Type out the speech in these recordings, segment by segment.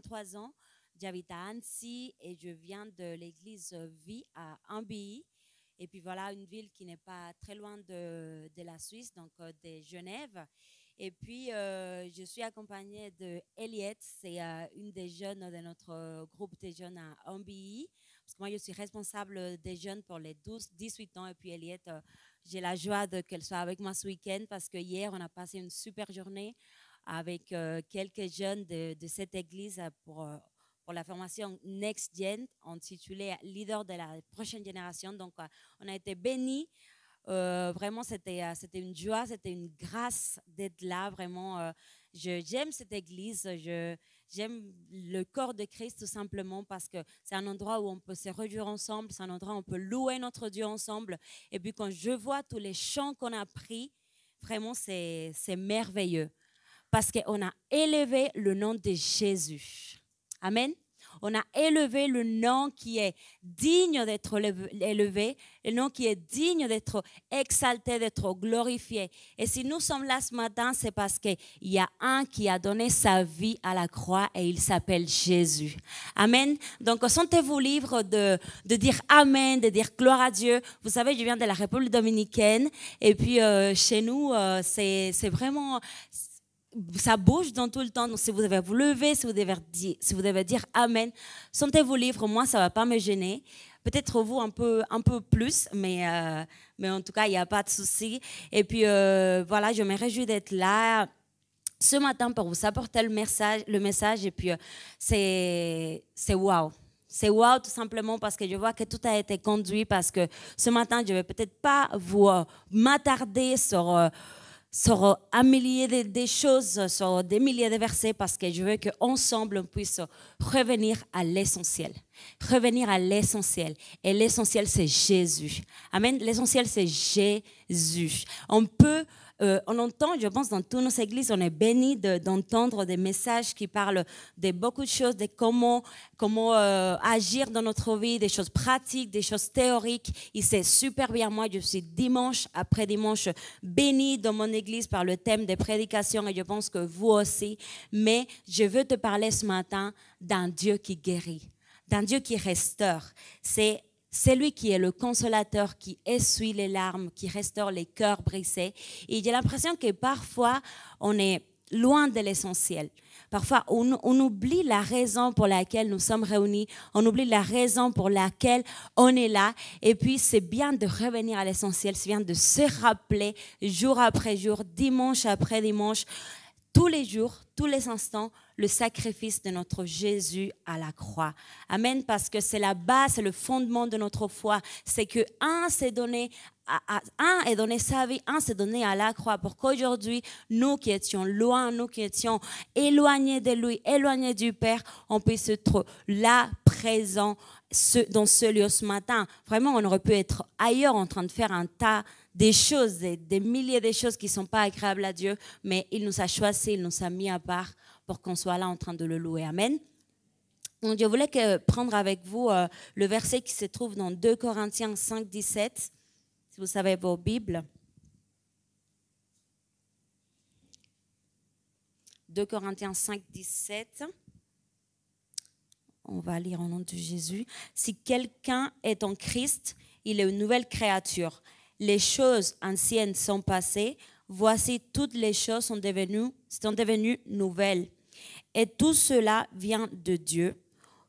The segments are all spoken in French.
23 ans. J'habite à Annecy et je viens de l'église Vie à Ambilly. Et puis voilà, une ville qui n'est pas très loin de la Suisse, donc de Genève. Et puis, je suis accompagnée de Eliette, c'est une des jeunes de notre groupe des jeunes à Ambilly. Parce que moi, je suis responsable des jeunes pour les 12-18 ans. Et puis, Eliette, j'ai la joie qu'elle soit avec moi ce week-end parce que hier, on a passé une super journée avec quelques jeunes de cette église pour la formation Next Gen, intitulée Leader de la prochaine génération. Donc, on a été bénis. Vraiment, c'était une joie, c'était une grâce d'être là. Vraiment, j'aime cette église. J'aime le corps de Christ tout simplement parce que c'est un endroit où on peut se réunir ensemble. C'est un endroit où on peut louer notre Dieu ensemble. Et puis, quand je vois tous les chants qu'on a pris, vraiment, c'est merveilleux parce qu'on a élevé le nom de Jésus. Amen. On a élevé le nom qui est digne d'être élevé, le nom qui est digne d'être exalté, d'être glorifié. Et si nous sommes là ce matin, c'est parce qu'il y a un qui a donné sa vie à la croix et il s'appelle Jésus. Amen. Donc, sentez-vous libre de dire Amen, de dire gloire à Dieu. Vous savez, je viens de la République dominicaine et puis chez nous, c'est vraiment... Ça bouge dans tout le temps. Donc, si vous devez vous lever, si vous devez dire Amen, sentez-vous libre. Moi, ça ne va pas me gêner. Peut-être vous un peu plus, mais en tout cas, il n'y a pas de souci. Et puis, voilà, je me réjouis d'être là ce matin pour vous apporter le message. Et puis, c'est wow. C'est wow tout simplement parce que je vois que tout a été conduit. Parce que ce matin, je ne vais peut-être pas vous m'attarder sur un millier de choses, sur des milliers de versets, parce que je veux qu'ensemble, on puisse revenir à l'essentiel. Revenir à l'essentiel. Et l'essentiel, c'est Jésus. Amen. L'essentiel, c'est Jésus. On entend, je pense, dans toutes nos églises, on est béni d'entendre des messages qui parlent de beaucoup de choses, de comment agir dans notre vie, des choses pratiques, des choses théoriques. Et c'est super bien. Moi, je suis dimanche après dimanche béni dans mon église par le thème des prédications et je pense que vous aussi. Mais je veux te parler ce matin d'un Dieu qui guérit, d'un Dieu qui restaure. C'est lui qui est le consolateur, qui essuie les larmes, qui restaure les cœurs brisés. Et j'ai l'impression que parfois, on est loin de l'essentiel. Parfois, on oublie la raison pour laquelle nous sommes réunis. On oublie la raison pour laquelle on est là. Et puis, c'est bien de revenir à l'essentiel. C'est bien de se rappeler jour après jour, dimanche après dimanche, tous les jours, tous les instants, le sacrifice de notre Jésus à la croix. Amen, parce que c'est la base, c'est le fondement de notre foi. C'est que un s'est donné sa vie, un s'est donné à la croix pour qu'aujourd'hui, nous qui étions loin, nous qui étions éloignés de lui, éloignés du Père, on puisse être là, présent dans ce lieu ce matin. Vraiment, on aurait pu être ailleurs en train de faire un tas des choses, des milliers de choses qui ne sont pas agréables à Dieu, mais il nous a choisis, il nous a mis à part pour qu'on soit là en train de le louer. Amen. Donc, je voulais prendre avec vous le verset qui se trouve dans 2 Corinthiens 5, 17, si vous savez vos Bibles. 2 Corinthiens 5, 17. On va lire au nom de Jésus. Si quelqu'un est en Christ, il est une nouvelle créature. Les choses anciennes sont passées. Voici, toutes les choses sont devenues nouvelles. Et tout cela vient de Dieu,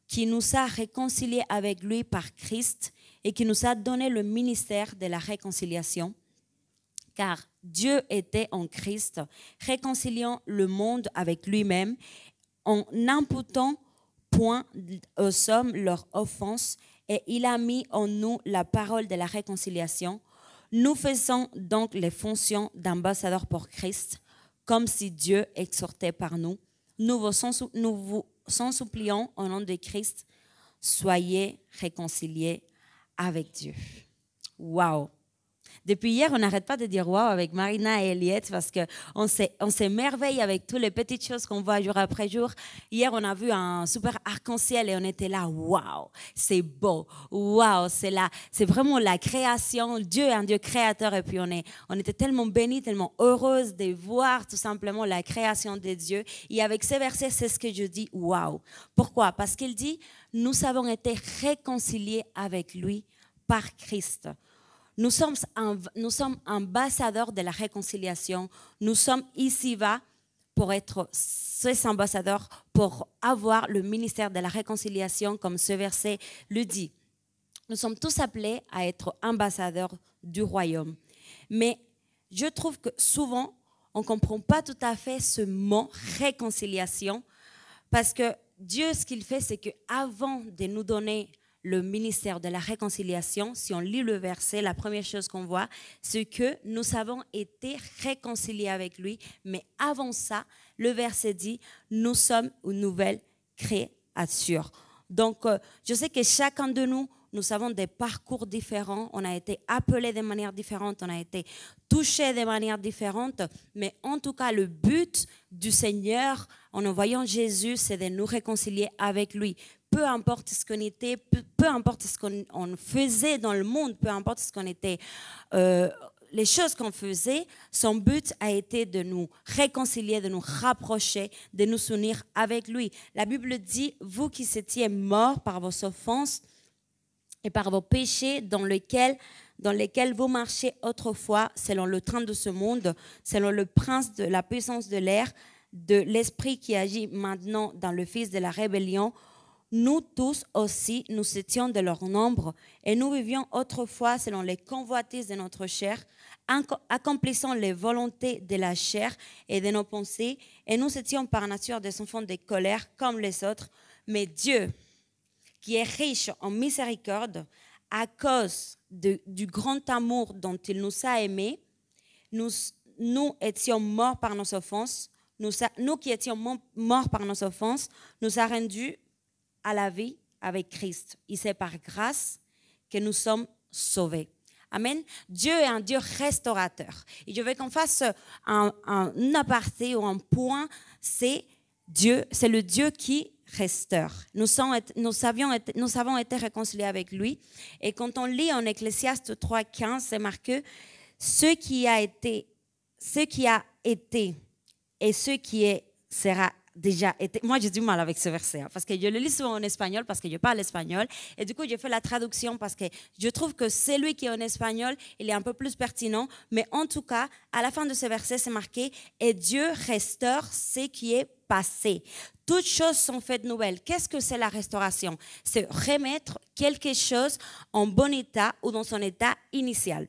qui nous a réconciliés avec lui par Christ et qui nous a donné le ministère de la réconciliation. Car Dieu était en Christ, réconciliant le monde avec lui-même, en n'imputant point aux hommes leur offense, et il a mis en nous la parole de la réconciliation. Nous faisons donc les fonctions d'ambassadeurs pour Christ, comme si Dieu exhortait par nous. Nous vous supplions au nom de Christ, soyez réconciliés avec Dieu. Waouh! Depuis hier, on n'arrête pas de dire waouh avec Marina et Eliette parce qu'on s'émerveille avec toutes les petites choses qu'on voit jour après jour. Hier, on a vu un super arc-en-ciel et on était là, waouh, c'est beau, waouh, c'est vraiment la création. Dieu est un Dieu créateur et puis on était tellement bénis, tellement heureuses de voir tout simplement la création de Dieu. Et avec ces versets, c'est ce que je dis, waouh. Pourquoi? Parce qu'il dit, nous avons été réconciliés avec lui par Christ. Nous sommes ambassadeurs de la réconciliation. Nous sommes ici-bas pour être ces ambassadeurs, pour avoir le ministère de la réconciliation, comme ce verset le dit. Nous sommes tous appelés à être ambassadeurs du royaume. Mais je trouve que souvent, on ne comprend pas tout à fait ce mot réconciliation, parce que Dieu, ce qu'il fait, c'est qu'avant de nous donner le ministère de la réconciliation, si on lit le verset, la première chose qu'on voit, c'est que nous avons été réconciliés avec lui. Mais avant ça, le verset dit, nous sommes une nouvelle créature. Donc, je sais que chacun de nous, nous avons des parcours différents, on a été appelés de manière différente, on a été touchés de manière différente, mais en tout cas, le but du Seigneur, en envoyant Jésus, c'est de nous réconcilier avec lui. Peu importe ce qu'on était, peu importe ce qu'on faisait dans le monde, peu importe ce qu'on était, les choses qu'on faisait, son but a été de nous réconcilier, de nous rapprocher, de nous unir avec lui. La Bible dit, vous qui étiez morts par vos offenses et par vos péchés dans lesquels vous marchiez autrefois, selon le train de ce monde, selon le prince de la puissance de l'air, de l'esprit qui agit maintenant dans le fils de la rébellion, nous tous aussi, nous étions de leur nombre et nous vivions autrefois selon les convoitises de notre chair, accomplissant les volontés de la chair et de nos pensées, et nous étions par nature des enfants de colère comme les autres. Mais Dieu, qui est riche en miséricorde, à cause du grand amour dont il nous a aimés, nous étions morts par nos offenses, nous qui étions morts par nos offenses, nous a rendus à la vie avec Christ. Et c'est par grâce que nous sommes sauvés. Amen. Dieu est un Dieu restaurateur. Et je veux qu'on fasse un aparté ou un point. C'est le Dieu qui restaure. Nous avons été réconciliés avec lui. Et quand on lit en Ecclésiaste 3,15, c'est marqué ce qui a été et ce qui est sera déjà été. Moi, j'ai du mal avec ce verset parce que je le lis souvent en espagnol parce que je parle espagnol et du coup, je fais la traduction parce que je trouve que celui qui est en espagnol, il est un peu plus pertinent. Mais en tout cas, à la fin de ce verset, c'est marqué « Et Dieu restaure ce qui est passé. Toutes choses sont faites nouvelles. » Qu'est-ce que c'est la restauration? C'est remettre quelque chose en bon état ou dans son état initial.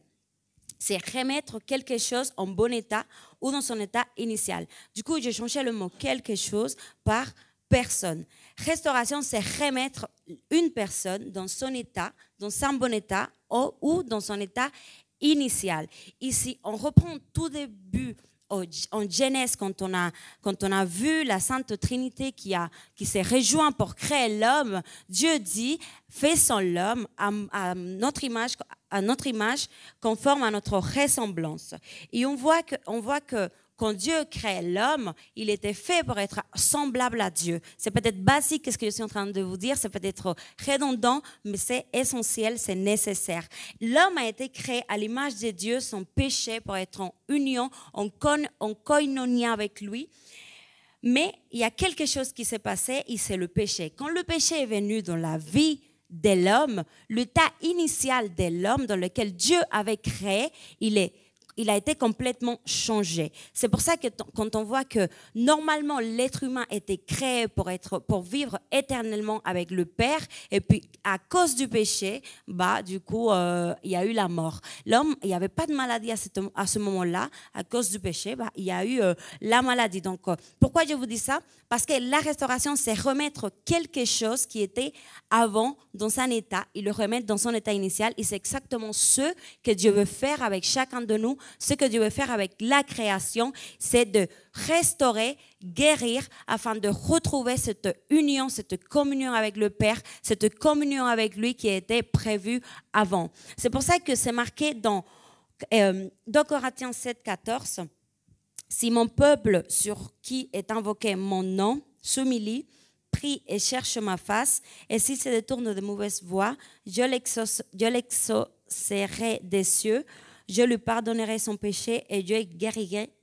C'est remettre quelque chose en bon état ou dans son état initial. Du coup, j'ai changé le mot quelque chose par personne. Restauration, c'est remettre une personne dans son état, dans son bon état ou dans son état initial. Ici, on reprend tout début en Genèse, quand on a vu la Sainte Trinité qui s'est rejoint pour créer l'homme, Dieu dit, faisons l'homme à notre image, conforme à notre ressemblance. Et on voit que quand Dieu crée l'homme, il était fait pour être semblable à Dieu. C'est peut-être basique ce que je suis en train de vous dire, c'est peut-être redondant, mais c'est essentiel, c'est nécessaire. L'homme a été créé à l'image de Dieu, son péché pour être en union, en koinonia avec lui. Mais il y a quelque chose qui s'est passé et c'est le péché. Quand le péché est venu dans la vie de l'homme, l'état initial de l'homme dans lequel Dieu avait créé, il a été complètement changé. C'est pour ça que quand on voit que normalement l'être humain était créé pour vivre éternellement avec le Père, et puis à cause du péché, du coup, il y a eu la mort. L'homme, il n'y avait pas de maladie à ce moment-là. À cause du péché, il y a eu la maladie. Donc, pourquoi je vous dis ça? Parce que la restauration, c'est remettre quelque chose qui était avant dans un état et le remettre dans son état initial. Et c'est exactement ce que Dieu veut faire avec chacun de nous. Ce que Dieu veut faire avec la création, c'est de restaurer, guérir, afin de retrouver cette union, cette communion avec le Père, cette communion avec lui qui était prévue avant. C'est pour ça que c'est marqué dans 2 Corinthiens 7, 14. Si mon peuple sur qui est invoqué mon nom s'humilie, prie et cherche ma face, et s'il se détourne de mauvaises voies, je l'exaucerai des cieux, je lui pardonnerai son péché et je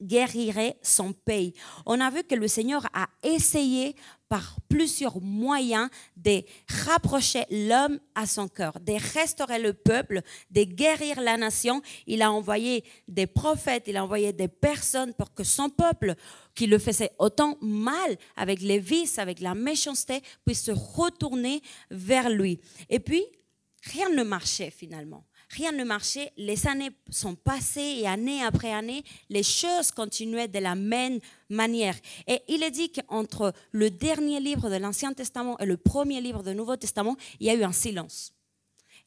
guérirai son pays. On a vu que le Seigneur a essayé par plusieurs moyens de rapprocher l'homme à son cœur, de restaurer le peuple, de guérir la nation. Il a envoyé des prophètes, il a envoyé des personnes pour que son peuple, qui le faisait autant mal avec les vices, avec la méchanceté, puisse se retourner vers lui. Et puis, rien ne marchait finalement. Rien ne marchait, les années sont passées et année après année, les choses continuaient de la même manière. Et il est dit qu'entre le dernier livre de l'Ancien Testament et le premier livre du Nouveau Testament, il y a eu un silence.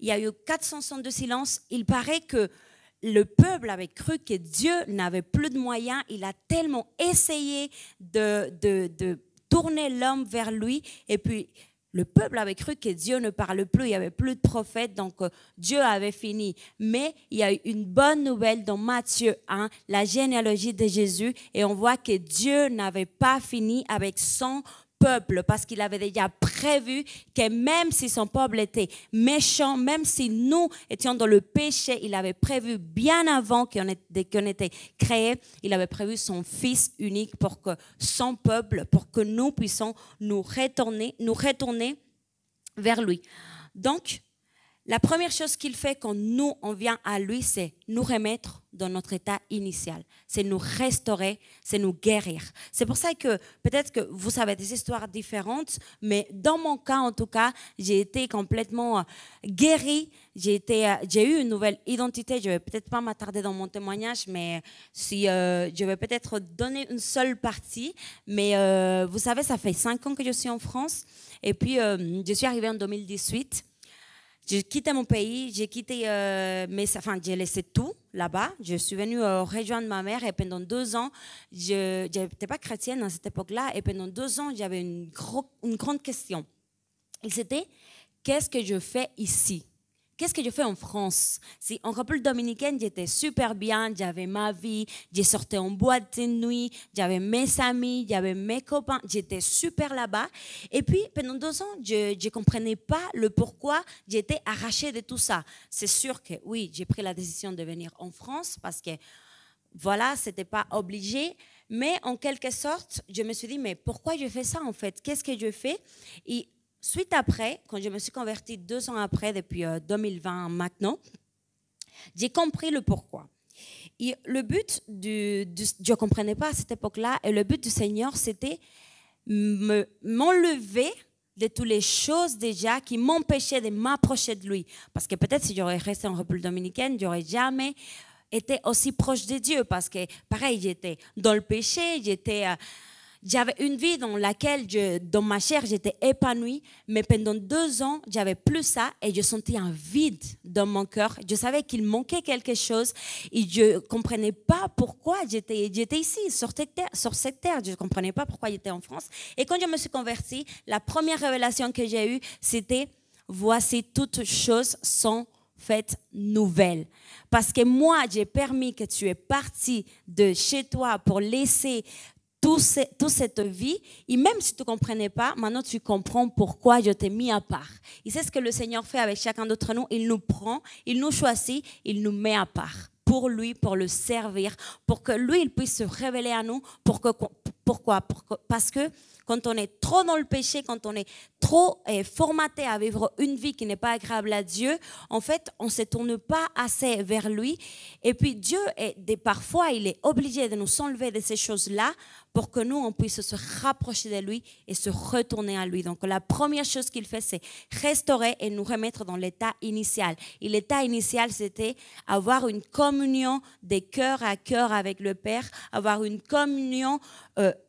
Il y a eu 400 ans de silence. Il paraît que le peuple avait cru que Dieu n'avait plus de moyens. Il a tellement essayé de tourner l'homme vers lui. Et puis, le peuple avait cru que Dieu ne parle plus, il n'y avait plus de prophètes, donc Dieu avait fini. Mais il y a eu une bonne nouvelle dans Matthieu 1, la généalogie de Jésus, et on voit que Dieu n'avait pas fini avec son peuple, parce qu'il avait déjà prévu que même si son peuple était méchant, même si nous étions dans le péché, il avait prévu bien avant qu'on était créé, il avait prévu son Fils unique pour que son peuple, pour que nous puissions nous retourner vers lui. Donc, la première chose qu'il fait quand nous, on vient à lui, c'est nous remettre dans notre état initial. C'est nous restaurer, c'est nous guérir. C'est pour ça que peut-être que vous avez des histoires différentes, mais dans mon cas, en tout cas, j'ai été complètement guérie. J'ai eu une nouvelle identité. Je ne vais peut-être pas m'attarder dans mon témoignage, mais si je vais peut-être donner une seule partie. Mais vous savez, ça fait 5 ans que je suis en France. Et puis, je suis arrivée en 2018. J'ai quitté mon pays, j'ai laissé tout là-bas. Je suis venue rejoindre ma mère et pendant 2 ans, je n'étais pas chrétienne à cette époque-là, et pendant 2 ans, j'avais une grande question. Et c'était, qu'est-ce que je fais ici? Qu'est-ce que je fais en France? Si en République dominicaine, j'étais super bien, j'avais ma vie, j'ai sorti en boîte de nuit, j'avais mes amis, j'avais mes copains, j'étais super là-bas. Et puis, pendant 2 ans, je ne comprenais pas le pourquoi j'étais arrachée de tout ça. C'est sûr que oui, j'ai pris la décision de venir en France parce que, voilà, ce n'était pas obligé. Mais en quelque sorte, je me suis dit, mais pourquoi je fais ça en fait? Qu'est-ce que je fais? Et suite après, quand je me suis convertie 2 ans après, depuis 2020 maintenant, j'ai compris le pourquoi. Et le but je ne comprenais pas à cette époque-là, et le but du Seigneur, c'était m'enlever de toutes les choses déjà qui m'empêchaient de m'approcher de lui. Parce que peut-être si j'aurais resté en République dominicaine, je n'aurais jamais été aussi proche de Dieu. Parce que pareil, j'étais dans le péché, j'avais une vie dans laquelle, dans ma chair, j'étais épanouie, mais pendant 2 ans, j'avais plus ça et je sentais un vide dans mon cœur. Je savais qu'il manquait quelque chose et je ne comprenais pas pourquoi j'étais ici, sur cette terre. Je ne comprenais pas pourquoi j'étais en France. Et quand je me suis convertie, la première révélation que j'ai eue, c'était « Voici toutes choses sont faites nouvelles ». Parce que moi, j'ai permis que tu es parti de chez toi pour laisser toute cette vie, et même si tu ne comprenais pas, maintenant tu comprends pourquoi je t'ai mis à part. Et c'est ce que le Seigneur fait avec chacun d'entre nous. Il nous prend, il nous choisit, il nous met à part pour lui, pour le servir, pour que lui, il puisse se révéler à nous. Pourquoi? Parce que quand on est trop dans le péché, quand on est trop formaté à vivre une vie qui n'est pas agréable à Dieu, en fait, on ne se tourne pas assez vers lui. Et puis Dieu, parfois, il est obligé de nous enlever de ces choses-là pour que nous, on puisse se rapprocher de lui et se retourner à lui. Donc, la première chose qu'il fait, c'est restaurer et nous remettre dans l'état initial. Et l'état initial, c'était avoir une communion de cœur à cœur avec le Père, avoir une communion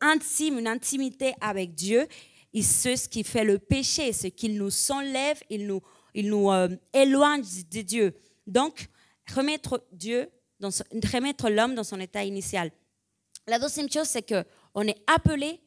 intime, une intimité avec Dieu. Et c'est ce qui fait le péché, ce qu'il nous enlève, il nous éloigne de Dieu. Donc, remettre l'homme dans son état initial. La deuxième chose, c'est qu'on est appelé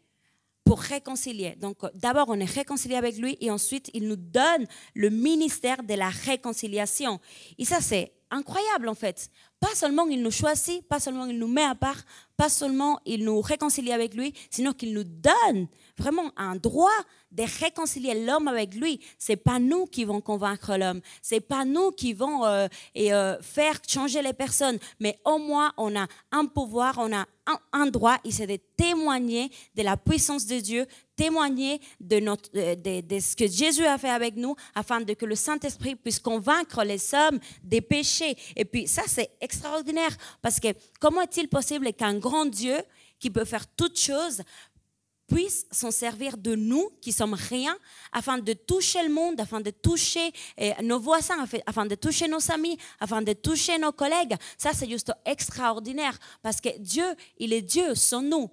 pour réconcilier. Donc, d'abord, on est réconcilié avec lui et ensuite, il nous donne le ministère de la réconciliation. Et ça, c'est incroyable, en fait, pas seulement il nous choisit, pas seulement il nous met à part, pas seulement il nous réconcilie avec lui, sinon qu'il nous donne vraiment un droit de réconcilier l'homme avec lui. C'est pas nous qui vont convaincre l'homme, c'est pas nous qui vont faire changer les personnes, mais au moins on a un pouvoir, on a un droit, et c'est de témoigner de la puissance de Dieu, témoigner de ce que Jésus a fait avec nous, afin que le Saint-Esprit puisse convaincre les hommes des péchés. Et puis ça, c'est extraordinaire, parce que comment est-il possible qu'un grand Dieu qui peut faire toutes choses puisse s'en servir de nous qui sommes rien, afin de toucher le monde, afin de toucher nos voisins, afin de toucher nos amis, afin de toucher nos collègues. Ça, c'est juste extraordinaire, parce que Dieu, il est Dieu sans nous,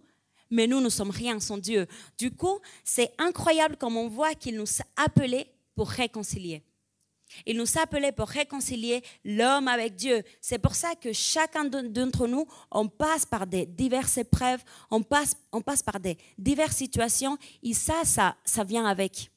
mais nous sommes rien sans Dieu. Du coup, c'est incroyable comme on voit qu'il nous a appelés pour réconcilier. Il nous a appelés pour réconcilier l'homme avec Dieu. C'est pour ça que chacun d'entre nous, on passe par des diverses épreuves, on passe par des diverses situations, et ça vient avec.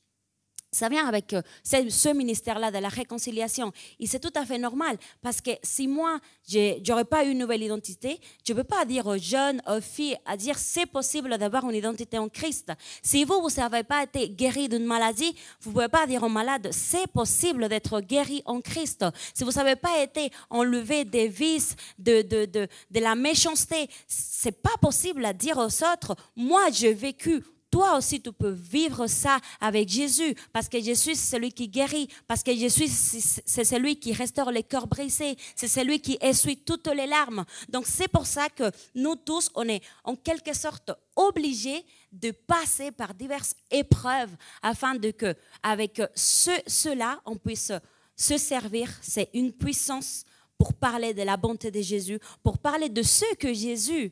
Ça vient avec ce ministère-là de la réconciliation. Et c'est tout à fait normal, parce que si moi, je n'aurais pas eu une nouvelle identité, je ne peux pas dire aux jeunes, aux filles, à dire c'est possible d'avoir une identité en Christ. Si vous n'avez pas été guéri d'une maladie, vous ne pouvez pas dire aux malades, c'est possible d'être guéri en Christ. Si vous n'avez pas été enlevé des vices, de la méchanceté, ce n'est pas possible à dire aux autres, moi j'ai vécu. Toi aussi, tu peux vivre ça avec Jésus, parce que Jésus, c'est celui qui guérit, parce que Jésus, c'est celui qui restaure les cœurs brisés, c'est celui qui essuie toutes les larmes. Donc, c'est pour ça que nous tous, on est en quelque sorte obligés de passer par diverses épreuves, afin que, avec cela, on puisse se servir. C'est une puissance pour parler de la bonté de Jésus, pour parler de ce que Jésus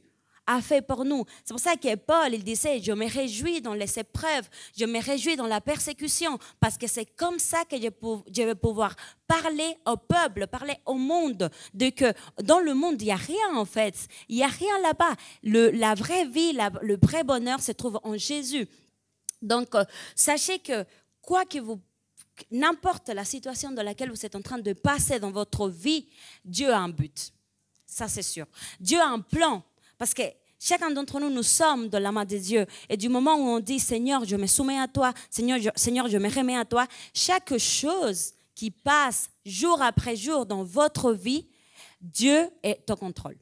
a fait pour nous. C'est pour ça que Paul, il disait, je me réjouis dans les épreuves, je me réjouis dans la persécution, parce que c'est comme ça que je vais pouvoir parler au peuple, parler au monde, de que dans le monde, il n'y a rien en fait. Il n'y a rien là-bas. La vraie vie, le vrai bonheur se trouve en Jésus. Donc, sachez que quoi que n'importe la situation dans laquelle vous êtes en train de passer dans votre vie, Dieu a un but. Ça, c'est sûr. Dieu a un plan. Parce que chacun d'entre nous, nous sommes dans la main de Dieu. Et du moment où on dit, Seigneur, je me soumets à toi, Seigneur, je me remets à toi, chaque chose qui passe jour après jour dans votre vie, Dieu est au contrôle.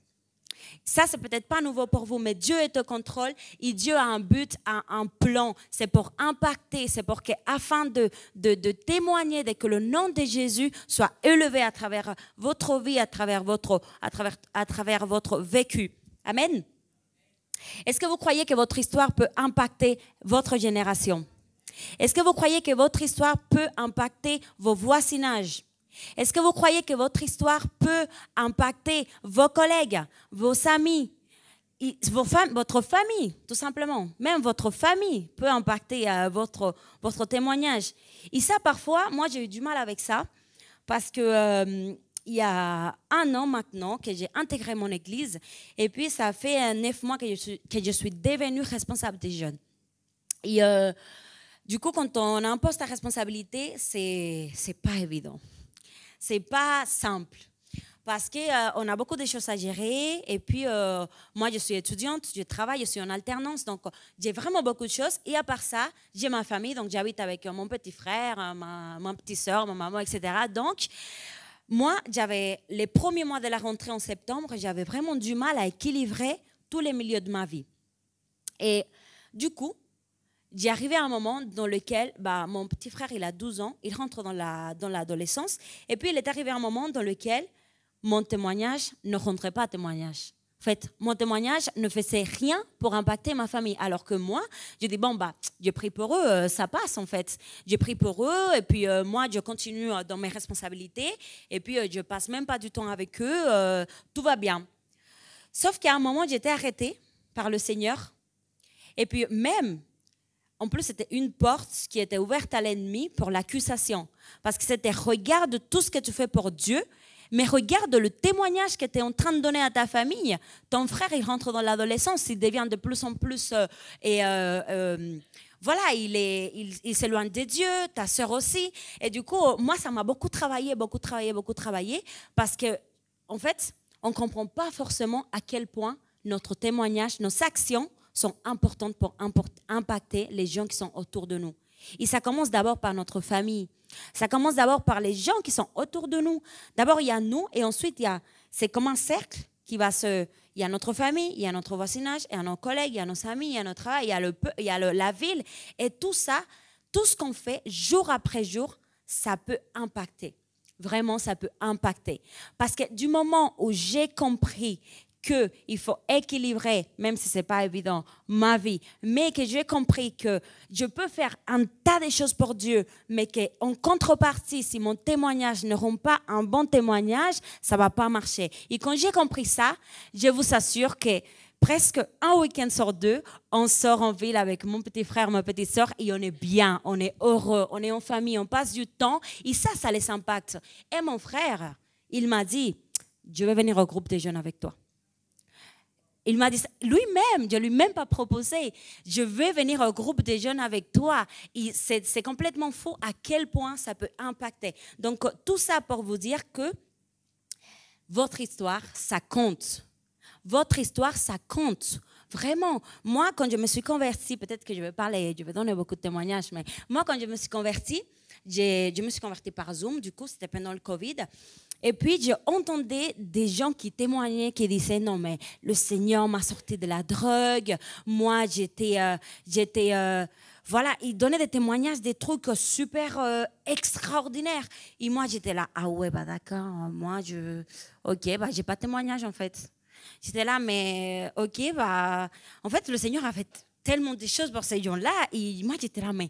Ça, c'est peut-être pas nouveau pour vous, mais Dieu est au contrôle et Dieu a un but, un plan. C'est pour impacter, c'est pour afin de témoigner de que le nom de Jésus soit élevé à travers votre vie, à travers votre vécu. Amen. Est-ce que vous croyez que votre histoire peut impacter votre génération? Est-ce que vous croyez que votre histoire peut impacter vos voisinages? Est-ce que vous croyez que votre histoire peut impacter vos collègues, vos amis, votre famille, tout simplement? Même votre famille peut impacter votre témoignage. Et ça, parfois, moi, j'ai eu du mal avec ça, parce que il y a 1 an maintenant que j'ai intégré mon église, et puis ça fait 9 mois que je suis devenue responsable des jeunes. Et du coup, quand on a un poste à responsabilité, c'est pas évident. C'est pas simple. Parce qu'on a beaucoup de choses à gérer. Et puis, moi, je suis étudiante, je travaille, je suis en alternance. Donc, j'ai vraiment beaucoup de choses. Et à part ça, j'ai ma famille. Donc, j'habite avec mon petit frère, ma petite soeur, ma maman, etc. Donc, moi, j'avais les premiers mois de la rentrée en septembre, j'avais vraiment du mal à équilibrer tous les milieux de ma vie. Et du coup, j'ai arrivé à un moment dans lequel mon petit frère, il a 12 ans, il rentre dans l'adolescence. Et puis, il est arrivé à un moment dans lequel mon témoignage ne rentrait pas à témoignage. En fait, mon témoignage ne faisait rien pour impacter ma famille. Alors que moi, je dis, je prie pour eux, ça passe en fait. Je prie pour eux et puis moi, je continue dans mes responsabilités. Et puis, je passe même pas du temps avec eux, tout va bien. Sauf qu'à un moment, j'étais arrêtée par le Seigneur. Et puis même, en plus, c'était une porte qui était ouverte à l'ennemi pour l'accusation. Parce que c'était, regarde tout ce que tu fais pour Dieu, mais regarde le témoignage que tu es en train de donner à ta famille. Ton frère, il rentre dans l'adolescence, il devient de plus en plus... voilà, il s'éloigne de Dieu, ta sœur aussi. Et du coup, moi, ça m'a beaucoup travaillé, parce que, en fait, on ne comprend pas forcément à quel point notre témoignage, nos actions sont importantes pour impacter les gens qui sont autour de nous. Et ça commence d'abord par notre famille. Ça commence d'abord par les gens qui sont autour de nous. D'abord, il y a nous et ensuite, c'est comme un cercle qui va se... Il y a notre famille, il y a notre voisinage, il y a nos collègues, il y a nos amis, il y a notre travail, il y a la ville. Et tout ça, tout ce qu'on fait jour après jour, ça peut impacter. Vraiment, ça peut impacter. Parce que du moment où j'ai compris qu'il faut équilibrer, même si ce n'est pas évident, ma vie, mais que j'ai compris que je peux faire un tas de choses pour Dieu, mais qu'en contrepartie, si mon témoignage ne rend pas un bon témoignage, ça ne va pas marcher. Et quand j'ai compris ça, je vous assure que presque un week-end sur deux, on sort en ville avec mon petit frère, ma petite soeur, et on est bien, on est heureux, on est en famille, on passe du temps, et ça les impacte. Et mon frère, il m'a dit, je vais venir au groupe des jeunes avec toi. Il m'a dit lui-même, je ne lui ai même pas proposé, je vais venir au groupe des jeunes avec toi. C'est complètement faux à quel point ça peut impacter. Donc, tout ça pour vous dire que votre histoire, ça compte. Votre histoire, ça compte. Vraiment, moi, quand je me suis convertie, peut-être que je vais donner beaucoup de témoignages, mais moi, quand je me suis convertie, je me suis convertie par Zoom, du coup, c'était pendant le Covid. Et puis, j'entendais des gens qui témoignaient, qui disaient, non, mais le Seigneur m'a sorti de la drogue. Moi, voilà, ils donnaient des témoignages, des trucs super extraordinaires. Et moi, j'étais là, ah ouais, bah d'accord, moi, ok, bah j'ai pas de témoignage en fait. J'étais là, mais ok, bah, en fait, le Seigneur a fait tellement de choses pour ces gens-là. Et moi, j'étais là, mais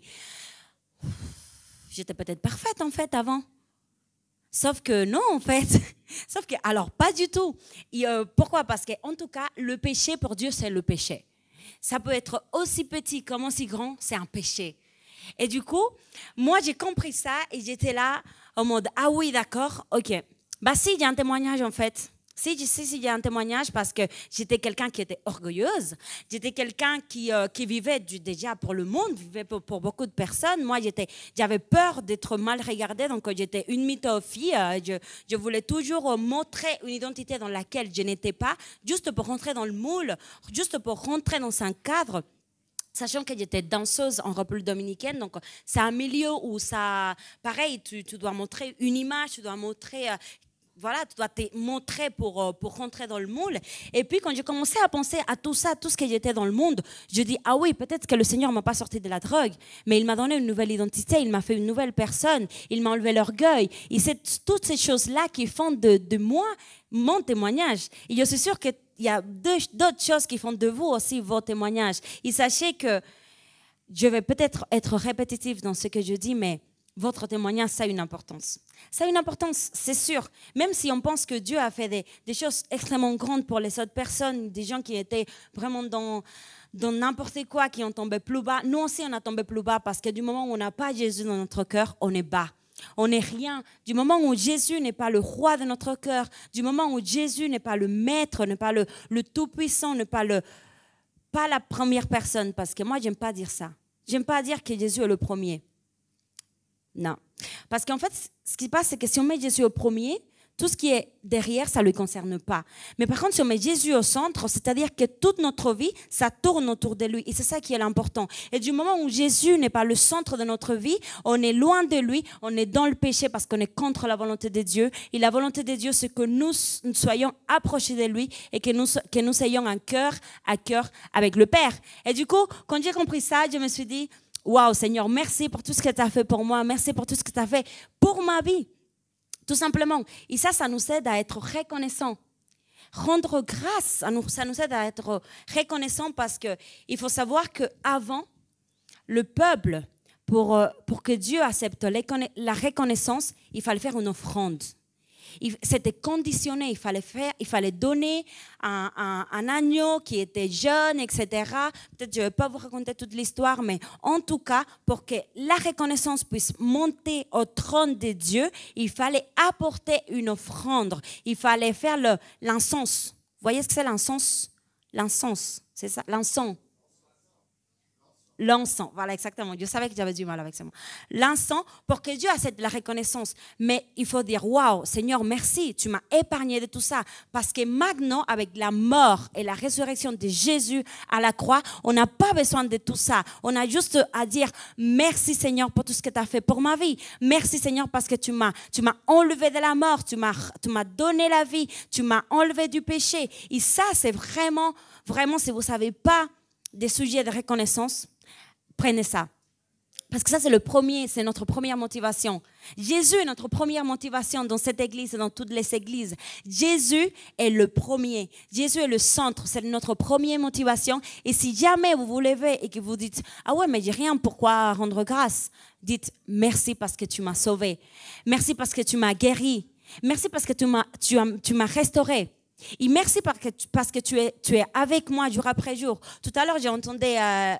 j'étais peut-être parfaite en fait avant. Sauf que non, en fait. Sauf que, alors, pas du tout. Et, pourquoi? Parce qu'en tout cas, le péché, pour Dieu, c'est le péché. Ça peut être aussi petit comme aussi grand, c'est un péché. Et du coup, moi, j'ai compris ça et j'étais là en mode, ah oui, d'accord, ok. Bah si, il y a un témoignage, en fait. Si, il y a un témoignage parce que j'étais quelqu'un qui était orgueilleuse. J'étais quelqu'un qui vivait déjà pour le monde, vivait pour beaucoup de personnes. Moi, j'avais peur d'être mal regardée, donc j'étais une mythophile. Je voulais toujours montrer une identité dans laquelle je n'étais pas, juste pour rentrer dans le moule, juste pour rentrer dans un cadre. Sachant que j'étais danseuse en République dominicaine, donc c'est un milieu où ça, pareil, tu dois montrer une image, tu dois montrer... Voilà, tu dois te montrer pour rentrer dans le moule. Et puis, quand j'ai commencé à penser à tout ça, tout ce que j'étais dans le monde, je dis, ah oui, peut-être que le Seigneur ne m'a pas sorti de la drogue, mais il m'a donné une nouvelle identité, il m'a fait une nouvelle personne, il m'a enlevé l'orgueil. Et c'est toutes ces choses-là qui font de moi mon témoignage. Et je suis sûre qu'il y a d'autres choses qui font de vous aussi vos témoignages. Et sachez que je vais peut-être être répétitive dans ce que je dis, mais votre témoignage, ça a une importance. Ça a une importance, c'est sûr. Même si on pense que Dieu a fait des choses extrêmement grandes pour les autres personnes, des gens qui étaient vraiment dans n'importe quoi, qui ont tombé plus bas. Nous aussi, on a tombé plus bas parce que du moment où on n'a pas Jésus dans notre cœur, on est bas. On n'est rien. Du moment où Jésus n'est pas le roi de notre cœur, du moment où Jésus n'est pas le maître, n'est pas le tout-puissant, n'est pas la première personne, parce que moi, j'aime pas dire ça. J'aime pas dire que Jésus est le premier. Non. Parce qu'en fait, ce qui se passe, c'est que si on met Jésus au premier, tout ce qui est derrière, ça ne le concerne pas. Mais par contre, si on met Jésus au centre, c'est-à-dire que toute notre vie, ça tourne autour de lui. Et c'est ça qui est l'important. Et du moment où Jésus n'est pas le centre de notre vie, on est loin de lui, on est dans le péché parce qu'on est contre la volonté de Dieu. Et la volonté de Dieu, c'est que nous soyons approchés de lui et que nous ayons un cœur à cœur avec le Père. Et du coup, quand j'ai compris ça, je me suis dit, waouh, Seigneur, merci pour tout ce que tu as fait pour moi. Merci pour tout ce que tu as fait pour ma vie. Tout simplement. Et ça nous aide à être reconnaissants. Rendre grâce, ça nous aide à être reconnaissants parce qu'il faut savoir qu'avant, le peuple, pour que Dieu accepte la reconnaissance, il fallait faire une offrande. C'était conditionné, il fallait donner un agneau qui était jeune, etc. Peut-être je ne vais pas vous raconter toute l'histoire, mais en tout cas, pour que la reconnaissance puisse monter au trône de Dieu, il fallait apporter une offrande. Il fallait faire l'encens. Vous voyez ce que c'est l'encens? L'encens, c'est ça, l'encens. l'encens. Voilà, exactement. Je savais que j'avais du mal avec ça. L'encens, pour que Dieu accepte la reconnaissance. Mais il faut dire, waouh, Seigneur, merci, tu m'as épargné de tout ça. Parce que maintenant, avec la mort et la résurrection de Jésus à la croix, on n'a pas besoin de tout ça. On a juste à dire, merci Seigneur pour tout ce que tu as fait pour ma vie. Merci Seigneur parce que tu m'as enlevé de la mort, tu m'as donné la vie, tu m'as enlevé du péché. Et ça, c'est vraiment, si vous ne savez pas des sujets de reconnaissance, prenez ça. Parce que ça, c'est notre première motivation. Jésus est notre première motivation dans cette église et dans toutes les églises. Jésus est le premier. Jésus est le centre. C'est notre première motivation. Et si jamais vous vous levez et que vous dites « Ah ouais, mais j'ai rien, pourquoi rendre grâce ?» Dites « Merci parce que tu m'as sauvé. Merci parce que tu m'as guéri. Merci parce que tu m'as restauré. Et merci parce que tu es avec moi jour après jour. Tout à l'heure, j'ai entendu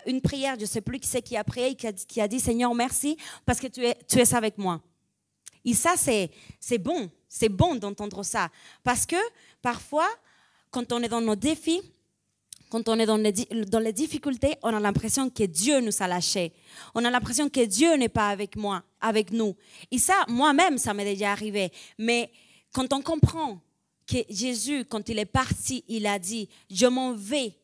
une prière, je ne sais plus qui c'est qui a prié, qui a dit « Seigneur, merci parce que tu es avec moi ». Et ça, c'est bon d'entendre ça. Parce que parfois, quand on est dans nos défis, quand on est dans les difficultés, on a l'impression que Dieu nous a lâchés. On a l'impression que Dieu n'est pas avec nous. Et ça, moi-même, ça m'est déjà arrivé. Mais quand on comprend que Jésus, quand il est parti, il a dit, je m'en vais,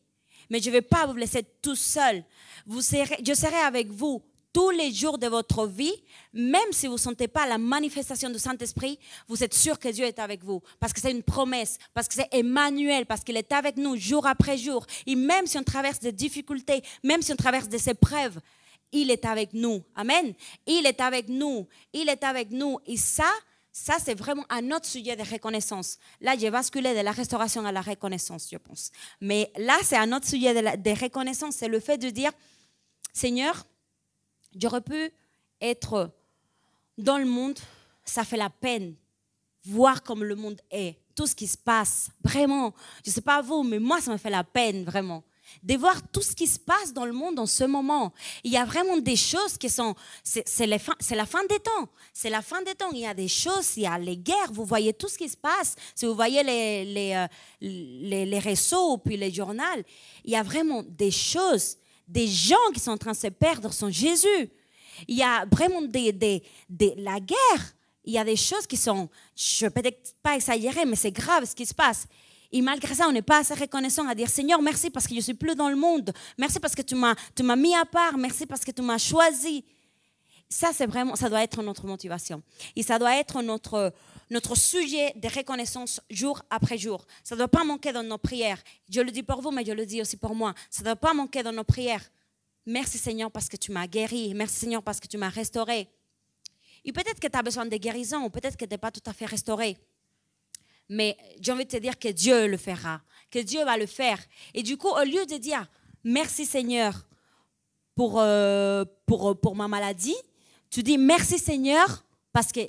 mais je ne vais pas vous laisser tout seul. Je serai avec vous tous les jours de votre vie, même si vous ne sentez pas la manifestation du Saint-Esprit, vous êtes sûr que Dieu est avec vous, parce que c'est une promesse, parce que c'est Emmanuel, parce qu'il est avec nous jour après jour. Et même si on traverse des difficultés, même si on traverse des épreuves, il est avec nous. Amen. Il est avec nous. Il est avec nous. Et ça, c'est vraiment un autre sujet de reconnaissance. Là, j'ai basculé de la restauration à la reconnaissance, je pense. Mais là, c'est un autre sujet de reconnaissance. C'est le fait de dire, Seigneur, j'aurais pu être dans le monde, ça fait la peine, voir comme le monde est, tout ce qui se passe. Vraiment, je ne sais pas vous, mais moi, ça me fait la peine, vraiment. De voir tout ce qui se passe dans le monde en ce moment. Il y a vraiment des choses qui sont... C'est la fin des temps. C'est la fin des temps. Il y a des choses, il y a les guerres. Vous voyez tout ce qui se passe. Si vous voyez les réseaux, puis les journaux, il y a vraiment des choses, des gens qui sont en train de se perdre sans Jésus. Il y a vraiment la guerre. Il y a des choses qui sont... Je ne vais peut-être pas exagérer, mais c'est grave ce qui se passe. Et malgré ça, on n'est pas assez reconnaissant à dire « Seigneur, merci parce que je ne suis plus dans le monde. Merci parce que tu m'as mis à part. Merci parce que tu m'as choisi. » Ça, c'est vraiment, ça doit être notre motivation. Et ça doit être notre sujet de reconnaissance jour après jour. Ça ne doit pas manquer dans nos prières. Je le dis pour vous, mais je le dis aussi pour moi. Ça ne doit pas manquer dans nos prières. Merci Seigneur parce que tu m'as guéri. Merci Seigneur parce que tu m'as restauré. Et peut-être que tu as besoin de guérison ou peut-être que tu n'es pas tout à fait restauré. Mais j'ai envie de te dire que Dieu le fera, que Dieu va le faire. Et du coup, au lieu de dire merci Seigneur pour ma maladie, tu dis merci Seigneur parce que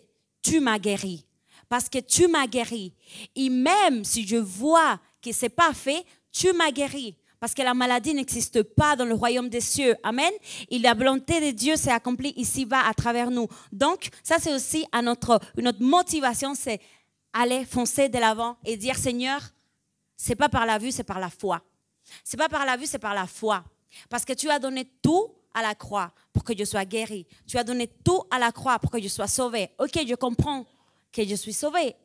tu m'as guéri. Parce que tu m'as guéri. Et même si je vois que ce n'est pas fait, tu m'as guéri. Parce que la maladie n'existe pas dans le royaume des cieux. Amen. Et la volonté de Dieu s'est accomplie ici-bas à travers nous. Donc, ça c'est aussi notre motivation, c'est aller foncer de l'avant et dire Seigneur, c'est pas par la vue, c'est par la foi. C'est pas par la vue, c'est par la foi. Parce que tu as donné tout à la croix pour que je sois guéri. Tu as donné tout à la croix pour que je sois sauvé. Ok, je comprends que je suis sauvé.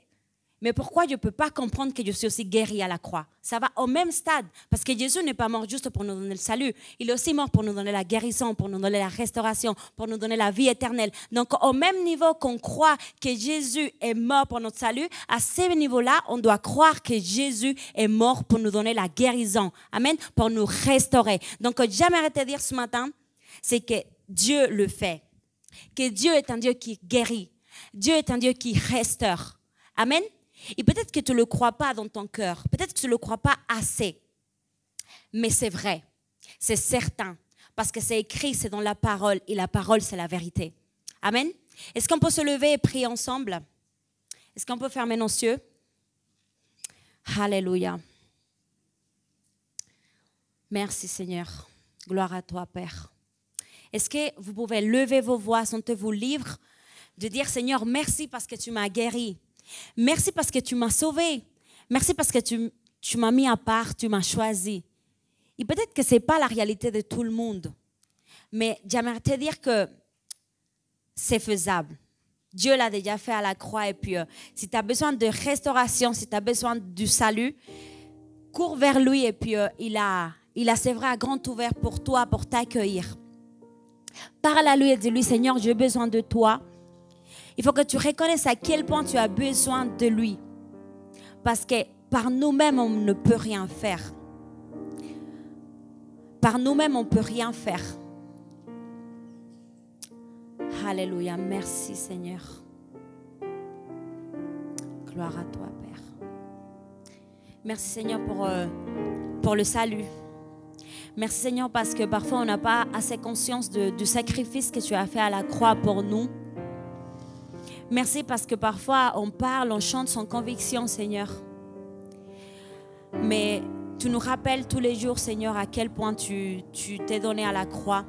Mais pourquoi je ne peux pas comprendre que je suis aussi guéri à la croix? Ça va au même stade. Parce que Jésus n'est pas mort juste pour nous donner le salut. Il est aussi mort pour nous donner la guérison, pour nous donner la restauration, pour nous donner la vie éternelle. Donc, au même niveau qu'on croit que Jésus est mort pour notre salut, à ce niveau-là, on doit croire que Jésus est mort pour nous donner la guérison. Amen. Pour nous restaurer. Donc, j'aimerais te dire ce matin, c'est que Dieu le fait. Que Dieu est un Dieu qui guérit. Dieu est un Dieu qui restaure. Amen. Et peut-être que tu ne le crois pas dans ton cœur. Peut-être que tu ne le crois pas assez. Mais c'est vrai. C'est certain. Parce que c'est écrit, c'est dans la parole. Et la parole, c'est la vérité. Amen. Est-ce qu'on peut se lever et prier ensemble? Est-ce qu'on peut fermer nos yeux? Alléluia. Merci Seigneur. Gloire à toi, Père. Est-ce que vous pouvez lever vos voix, sentez-vous libre de dire Seigneur, merci parce que tu m'as guéri. Merci parce que tu m'as sauvé. Merci parce que tu m'as mis à part, tu m'as choisi. Et peut-être que ce n'est pas la réalité de tout le monde. Mais j'aimerais te dire que c'est faisable. Dieu l'a déjà fait à la croix. Et puis, si tu as besoin de restauration, si tu as besoin du salut, cours vers lui. Et puis, il a c'est vrai, grand ouvert pour toi, pour t'accueillir. Parle à lui et dis-lui, Seigneur, j'ai besoin de toi. Il faut que tu reconnaisses à quel point tu as besoin de lui. Parce que par nous-mêmes, on ne peut rien faire. Par nous-mêmes, on ne peut rien faire. Alléluia. Merci, Seigneur. Gloire à toi, Père. Merci, Seigneur, pour le salut. Merci, Seigneur, parce que parfois, on n'a pas assez conscience du sacrifice que tu as fait à la croix pour nous. Merci parce que parfois, on parle, on chante sans conviction, Seigneur. Mais tu nous rappelles tous les jours, Seigneur, à quel point tu t'es donné à la croix.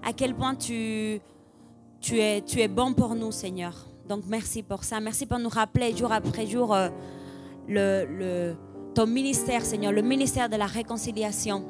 À quel point tu es bon pour nous, Seigneur. Donc, merci pour ça. Merci pour nous rappeler jour après jour ton ministère, Seigneur, le ministère de la réconciliation.